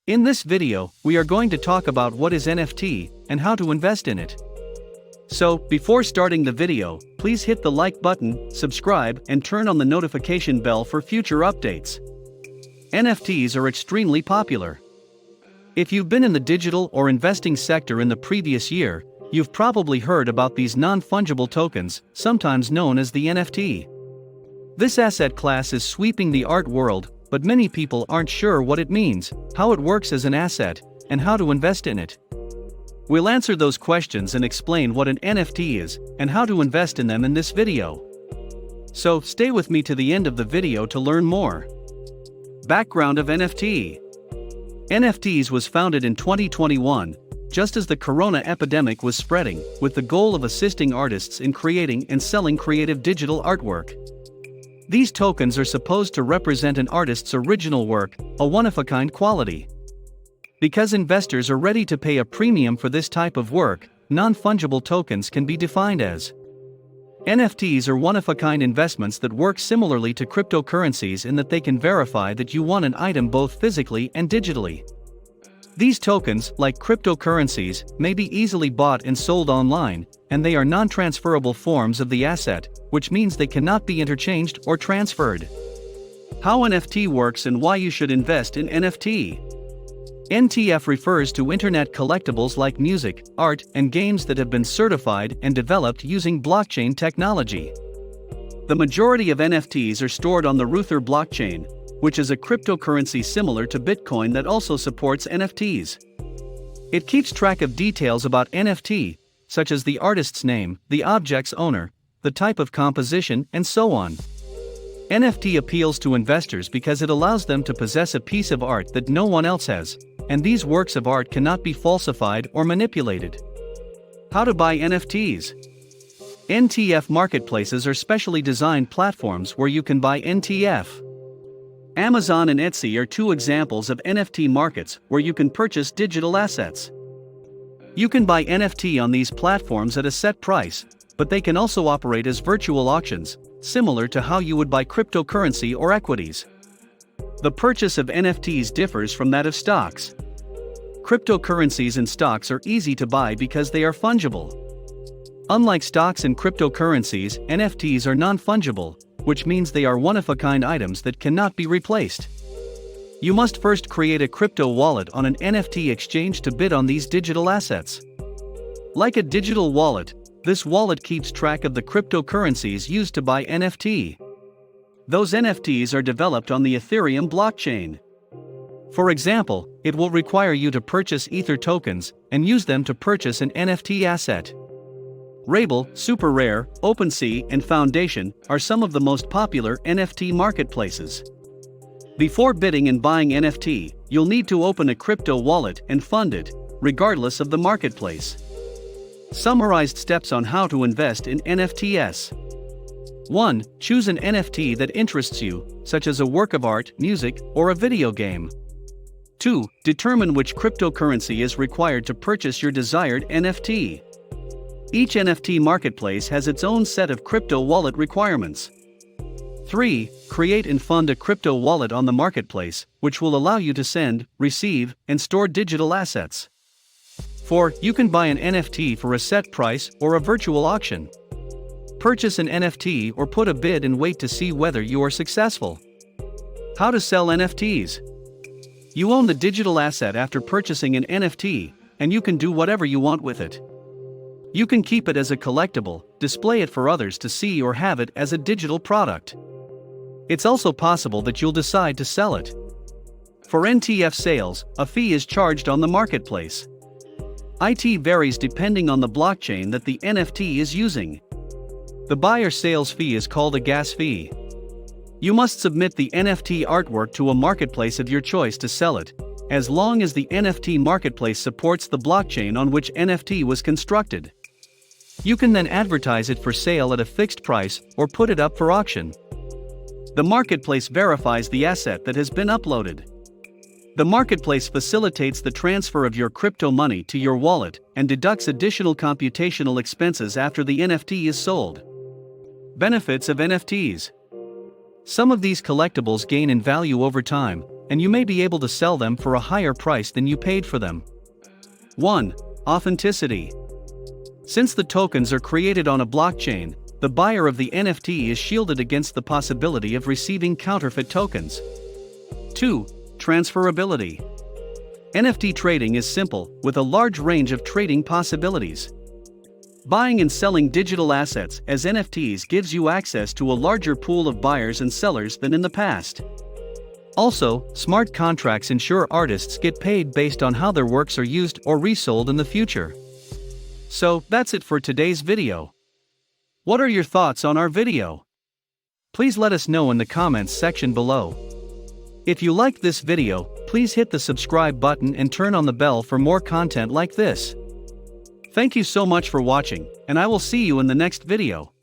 In this video, we are going to talk about what is NFT and how to invest in it. So, before starting the video, please hit the like button, subscribe, and turn on the notification bell for future updates. NFTs are extremely popular. If you've been in the digital or investing sector in the previous year, you've probably heard about these non-fungible tokens, sometimes known as the NFT. This asset class is sweeping the art world, but many people aren't sure what it means, how it works as an asset, and how to invest in it. We'll answer those questions and explain what an NFT is and how to invest in them in this video. So, stay with me to the end of the video to learn more. Background of NFT. NFTs was founded in 2021, just as the corona epidemic was spreading, with the goal of assisting artists in creating and selling creative digital artwork. These tokens are supposed to represent an artist's original work, a one-of-a-kind quality. Because investors are ready to pay a premium for this type of work, non-fungible tokens can be defined as NFTs are one-of-a-kind investments that work similarly to cryptocurrencies in that they can verify that you want an item both physically and digitally. These tokens, like cryptocurrencies, may be easily bought and sold online, and they are non-transferable forms of the asset, which means they cannot be interchanged or transferred. How NFT works and why you should invest in NFT. NTF refers to internet collectibles like music, art, and games that have been certified and developed using blockchain technology. The majority of NFTs are stored on the Ruther blockchain, which is a cryptocurrency similar to Bitcoin that also supports NFTs. It keeps track of details about NFT, such as the artist's name, the object's owner, the type of composition, and so on. NFT appeals to investors because it allows them to possess a piece of art that no one else has, and these works of art cannot be falsified or manipulated. How to buy NFTs? NTF marketplaces are specially designed platforms where you can buy NTF. Amazon and Etsy are two examples of NFT markets where you can purchase digital assets. You can buy NFT on these platforms at a set price, but they can also operate as virtual auctions, similar to how you would buy cryptocurrency or equities. The purchase of NFTs differs from that of stocks. Cryptocurrencies and stocks are easy to buy because they are fungible. Unlike stocks and cryptocurrencies, NFTs are non-fungible, which means they are one-of-a-kind items that cannot be replaced. You must first create a crypto wallet on an NFT exchange to bid on these digital assets. Like a digital wallet, this wallet keeps track of the cryptocurrencies used to buy NFT. Those NFTs are developed on the Ethereum blockchain. For example, it will require you to purchase Ether tokens and use them to purchase an NFT asset. Rabel, SuperRare, OpenSea, and Foundation are some of the most popular NFT marketplaces. Before bidding and buying NFT, you'll need to open a crypto wallet and fund it, regardless of the marketplace. Summarized steps on how to invest in NFTs. 1. Choose an NFT that interests you, such as a work of art, music, or a video game. 2. Determine which cryptocurrency is required to purchase your desired NFT. Each NFT marketplace has its own set of crypto wallet requirements. 3. Create and fund a crypto wallet on the marketplace, which will allow you to send, receive, and store digital assets. 4. You can buy an NFT for a set price or a virtual auction. Purchase an NFT or put a bid and wait to see whether you are successful. How to sell NFTs. You own the digital asset after purchasing an NFT, and you can do whatever you want with it. You can keep it as a collectible, display it for others to see, or have it as a digital product. It's also possible that you'll decide to sell it. For NTF sales, a fee is charged on the marketplace. It varies depending on the blockchain that the NFT is using. The buyer sales fee is called a gas fee. You must submit the NFT artwork to a marketplace of your choice to sell it, as long as the NFT marketplace supports the blockchain on which NFT was constructed. You can then advertise it for sale at a fixed price or put it up for auction. The marketplace verifies the asset that has been uploaded. The marketplace facilitates the transfer of your crypto money to your wallet and deducts additional computational expenses after the NFT is sold. Benefits of NFTs. Some of these collectibles gain in value over time, and you may be able to sell them for a higher price than you paid for them. 1. Authenticity. Since the tokens are created on a blockchain, the buyer of the NFT is shielded against the possibility of receiving counterfeit tokens. 2. Transferability. NFT trading is simple, with a large range of trading possibilities. Buying and selling digital assets as NFTs gives you access to a larger pool of buyers and sellers than in the past. Also, smart contracts ensure artists get paid based on how their works are used or resold in the future. So, that's it for today's video. What are your thoughts on our video? Please let us know in the comments section below. If you liked this video, please hit the subscribe button and turn on the bell for more content like this. Thank you so much for watching, and I will see you in the next video.